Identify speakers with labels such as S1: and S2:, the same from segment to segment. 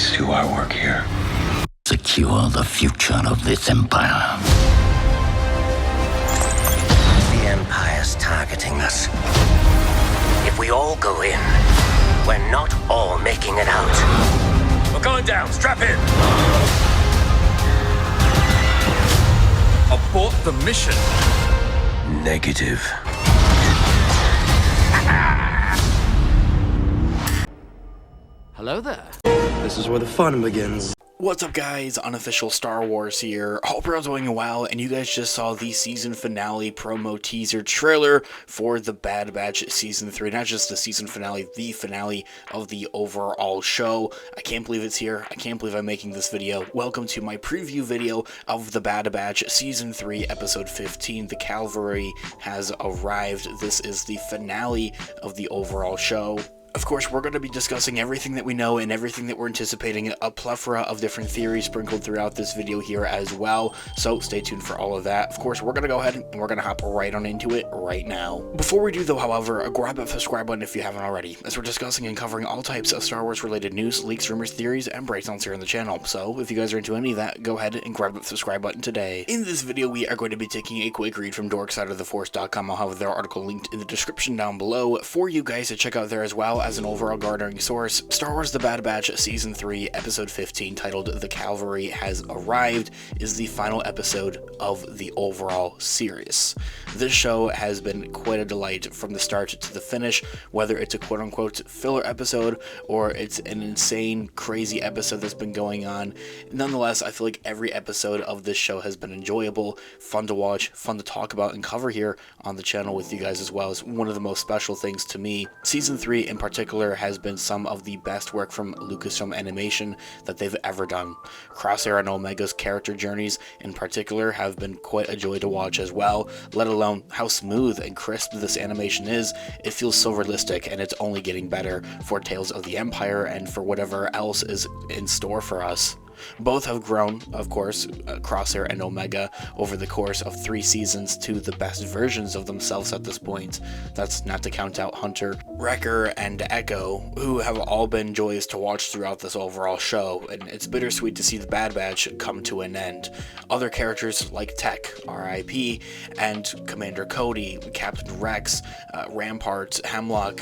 S1: let's do our work here.
S2: Secure the future of this empire.
S3: The Empire's targeting us. If we all go in, we're not all making it out.
S4: We're going down. Strap in. Abort the mission.
S1: Negative.
S5: Hello there.
S6: This is where the fun begins.
S7: What's up, guys? Unofficial Star Wars here. Hope you're all doing well, and you guys just saw the season finale promo teaser trailer for The Bad Batch Season 3. Not just the season finale, the finale of the overall show. I can't believe it's here. I can't believe I'm making this video. Welcome to my preview video of The Bad Batch Season 3, Episode 15. The Cavalry has arrived. This is the finale of the overall show. Of course, we're going to be discussing everything that we know and everything that we're anticipating, a plethora of different theories sprinkled throughout this video here as well, so stay tuned for all of that. Of course, we're going to go ahead and we're going to hop right on into it right now. Before we do though, however, grab that subscribe button if you haven't already, as we're discussing and covering all types of Star Wars related news, leaks, rumors, theories, and breakdowns here on the channel. So if you guys are into any of that, go ahead and grab that subscribe button today. In this video, we are going to be taking a quick read from dorksideoftheforce.com. I'll have their article linked in the description down below for you guys to check out there as well as an overall garnering source. Star Wars The Bad Batch Season 3 Episode 15, titled The Cavalry Has Arrived, is the final episode of the overall series. This show has been quite a delight from the start to the finish, whether it's a quote-unquote filler episode or it's an insane, crazy episode that's been going on. Nonetheless, I feel like every episode of this show has been enjoyable, fun to watch, fun to talk about and cover here on the channel with you guys as well. As one of the most special things to me. Season 3 in particular has been some of the best work from Lucasfilm Animation that they've ever done. Crosshair and Omega's character journeys in particular have been quite a joy to watch as well, let alone how smooth and crisp this animation is. It feels so realistic, and it's only getting better for Tales of the Empire and for whatever else is in store for us. Both have grown, of course, Crosshair and Omega, over the course of 3 seasons to the best versions of themselves at this point. That's not to count out Hunter, Wrecker, and Echo, who have all been joyous to watch throughout this overall show, and it's bittersweet to see the Bad Batch come to an end. Other characters like Tech, R.I.P., and Commander Cody, Captain Rex, Rampart, Hemlock,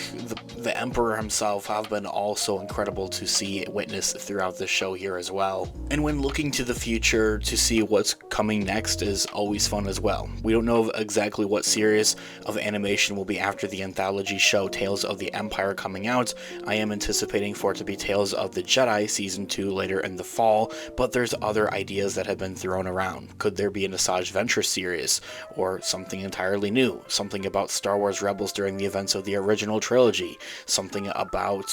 S7: the Emperor himself have been also incredible to see and witness throughout this show here as well. And when looking to the future to see what's coming next is always fun as well. We don't know exactly what series of animation will be after the anthology show Tales of the Empire coming out. I am anticipating for it to be Tales of the Jedi Season 2 later in the fall, but there's other ideas that have been thrown around. Could there be an Asajj Ventress series, or something entirely new? Something about Star Wars Rebels during the events of the original trilogy? Something about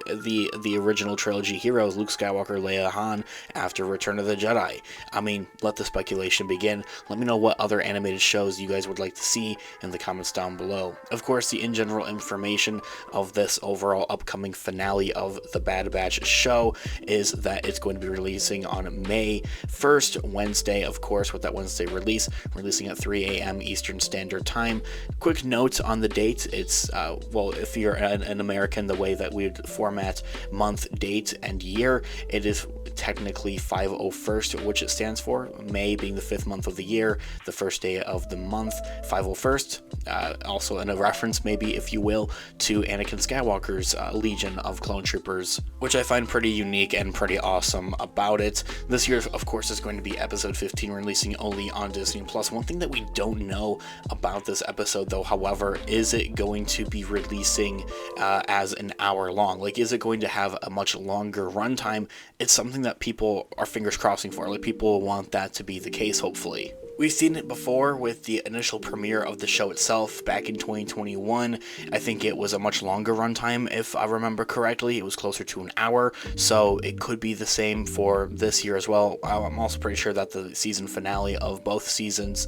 S7: the original trilogy heroes, Luke Skywalker, Leia, Han, after Return of the Jedi. I mean, let the speculation begin. Let me know what other animated shows you guys would like to see in the comments down below. Of course, the in general information of this overall upcoming finale of the Bad Batch show is that it's going to be releasing on May 1st, Wednesday, of course, with that Wednesday release, releasing at 3 a.m. Eastern Standard Time. Quick note on the date, it's, well, if you're an American, the way that we would format month, date, and year, it is technically 501st, which it stands for, May being the 5th month of the year, the first day of the month, 501st, also in a reference, maybe, if you will, to Anakin Skywalker's Legion of Clone Troopers, which I find pretty unique and pretty awesome about it. This year, of course, is going to be episode 15, releasing only on Disney+. One thing that we don't know about this episode, though, however, is it going to be releasing as an hour long? Like, is it going to have a much longer runtime? It's something that people are fingers crossing for. Like, people want that to be the case, hopefully. We've seen it before with the initial premiere of the show itself back in 2021. I think it was a much longer runtime, if I remember correctly. It was closer to an hour, so it could be the same for this year as well. I'm also pretty sure that the season finale of both seasons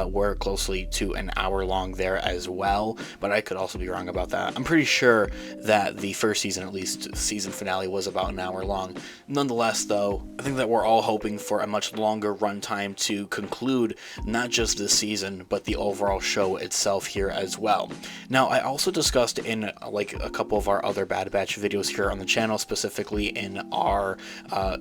S7: were closely to an hour long there as well, but I could also be wrong about that. I'm pretty sure that the first season, at least, season finale was about an hour long. Nonetheless, though, I think that we're all hoping for a much longer runtime to conclude include not just this season, but the overall show itself here as well. Now, I also discussed in like a couple of our other Bad Batch videos here on the channel, specifically in our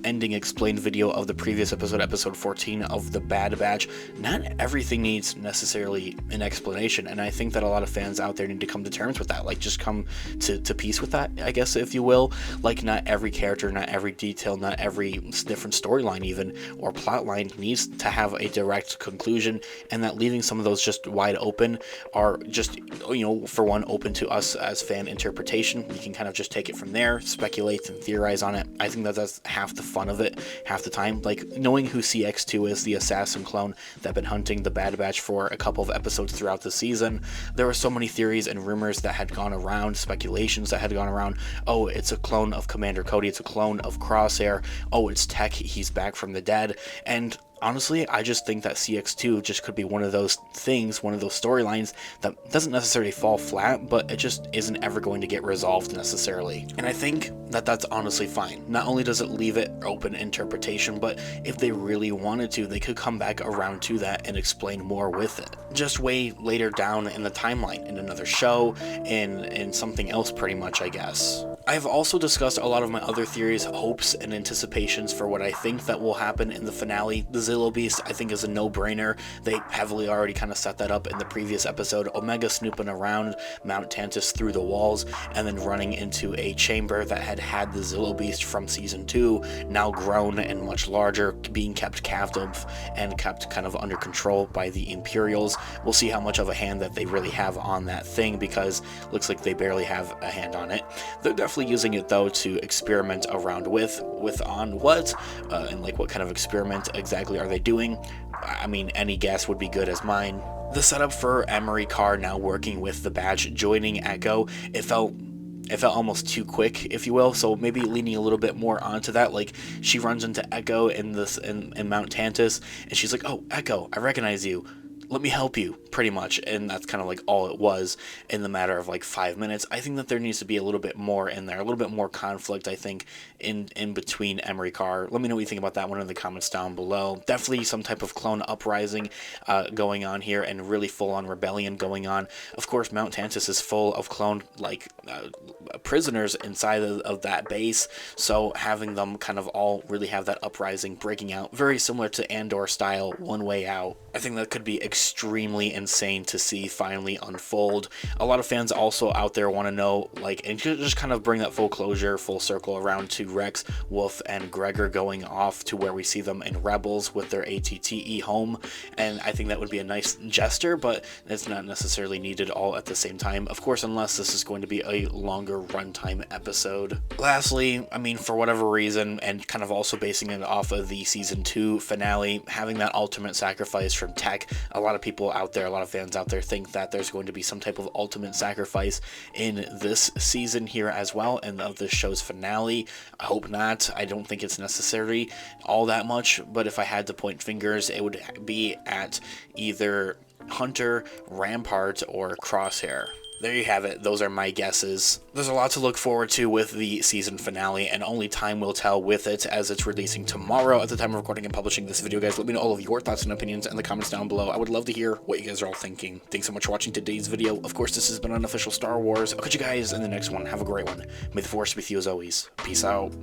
S7: ending explained video of the previous episode, episode 14 of the Bad Batch, not everything needs necessarily an explanation, and I think that a lot of fans out there need to come to terms with that, like just come to peace with that, I guess, if you will. Like, not every character, not every detail, not every different storyline even, or plot line needs to have a direct conclusion, and that leaving some of those just wide open are just, you know, for one, open to us as fan interpretation. We can kind of just take it from there, speculate and theorize on it. I think that that's half the fun of it, half the time. Like, knowing who CX2 is, the assassin clone that been hunting the Bad Batch for a couple of episodes throughout the season, there were so many theories and rumors that had gone around, speculations that had gone around. Oh, it's a clone of Commander Cody, it's a clone of Crosshair, oh, it's Tech, he's back from the dead. And honestly, I just think that CX2 just could be one of those things, one of those storylines that doesn't necessarily fall flat, but it just isn't ever going to get resolved necessarily. And I think that that's honestly fine. Not only does it leave it open interpretation, but if they really wanted to, they could come back around to that and explain more with it. Just way later down in the timeline, in another show, in something else pretty much, I guess. I've also discussed a lot of my other theories, hopes, and anticipations for what I think that will happen in the finale. The Zillo Beast, I think, is a no-brainer. They heavily already kind of set that up in the previous episode. Omega snooping around Mount Tantus through the walls, and then running into a chamber that had the Zillo Beast from Season 2, now grown and much larger, being kept captive and kept kind of under control by the Imperials. We'll see how much of a hand that they really have on that thing, because looks like they barely have a hand on it. They're definitely using it, though, to experiment around with on what, and like what kind of experiment exactly are they doing? I mean, any guess would be good as mine. The setup for Emery Carr now working with the Batch, joining Echo, it felt almost too quick, if you will, so maybe leaning a little bit more onto that. Like, she runs into Echo in Mount Tantus, and she's like, "Oh, Echo, I recognize you. Let me help you," pretty much. And that's kind of like all it was in the matter of like 5 minutes. I think that there needs to be a little bit more in there, a little bit more conflict, I think, in between Emery Carr. Let me know what you think about that one in the comments down below. Definitely some type of clone uprising going on here, and really full-on rebellion going on. Of course, Mount Tantus is full of clone prisoners inside of that base, so having them kind of all really have that uprising breaking out, very similar to Andor style One Way Out. I think that could be extremely insane to see finally unfold. A lot of fans also out there want to know, like, and just kind of bring that full closure, full circle around to Rex, Wolf, and Gregor going off to where we see them in Rebels with their ATTE home, and I think that would be a nice gesture, but it's not necessarily needed all at the same time, of course, unless this is going to be a longer runtime episode. Lastly, I mean, for whatever reason, and kind of also basing it off of the Season 2 finale, having that ultimate sacrifice from Tech, a lot of people out there, a lot of fans out there think that there's going to be some type of ultimate sacrifice in this season here as well, and of this show's finale. I hope not. I don't think it's necessary all that much, but if I had to point fingers, it would be at either Hunter, Rampart, or Crosshair. There you have it. Those are my guesses. There's a lot to look forward to with the season finale, and only time will tell with it, as it's releasing tomorrow at the time of recording and publishing this video, guys. Let me know all of your thoughts and opinions in the comments down below. I would love to hear what you guys are all thinking. Thanks so much for watching today's video. Of course, this has been Unofficial Star Wars. I'll catch you guys in the next one. Have a great one. May the Force be with you as always. Peace out.